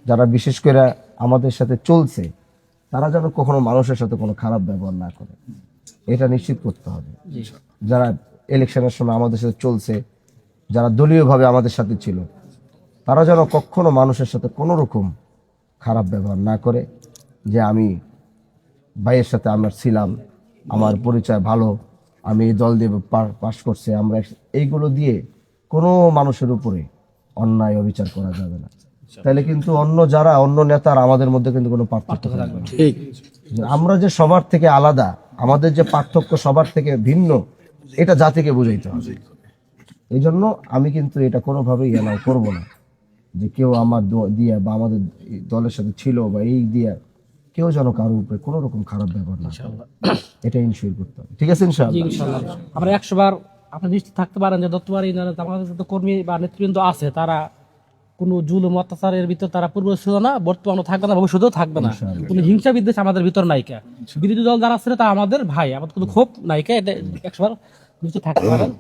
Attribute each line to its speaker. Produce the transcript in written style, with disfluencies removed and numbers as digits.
Speaker 1: যারা বিশেষ করে আমাদের সাথে চলছে, তারা যেন কখনো মানুষের সাথে কোনো খারাপ ব্যবহার না করে, এটা নিশ্চিত করতে হবে। যারা ইলেকশনের সময় আমাদের সাথে চলছে, যারা দলীয়ভাবে আমাদের সাথে ছিল, তারা যেন কখনো মানুষের সাথে কোনো রকম খারাপ ব্যবহার না করে, যে আমি ভাইয়ের সাথে আমার ছিলাম, আমার পরিচয় ভালো, আমি এই দল দিয়ে পাশ করছে, আমরা এইগুলো দিয়ে কোনো মানুষের উপরে অন্যায় অবিচার করা যাবে না। তাহলে কিন্তু অন্য নেতার আমাদের মধ্যে কিন্তু কোনো পার্থক্য থাকবে না।
Speaker 2: ঠিক।
Speaker 1: আমরা যে সবার থেকে আলাদা, আমাদের যে পার্থক্য সবার থেকে ভিন্ন, এটা জাতিকে বুঝাইতে হবে। এই জন্য আমি কিন্তু এটা কোনোভাবেই এলাও করব না যে কেউ আমার দিয়ে বা আমাদের দলের সাথে ছিল বা এই দিয়ে কেউ যেন কারোর উপরে কোনো রকম খারাপ ব্যবহার না করে, এটা ইনশিওর করতে হবে। ঠিক আছে ইনশাআল্লাহ?
Speaker 3: ইনশাআল্লাহ আমরা 100 বার আপনি নিশ্চিত থাকতে পারেন যে দত্তবাড়ি ইউনিয়নে আমাদের যত কর্মী বা নেতৃবৃন্দ আছে, তারা কোনো জুলুম অত্যাচারের ভিতর তারা পূর্ব ছিল না, বর্তমানে থাকবে না, ভবিষ্যতেও থাকবে না। কোনো হিংসা বিদ্বেষ আমাদের ভিতর নাইকা। বিরোধী দল যারা ছিল তা আমাদের ভাই, আমাদের কোনো ক্ষোভ নাইকা, এটা 100 বার নিশ্চিত থাকতে পারেন।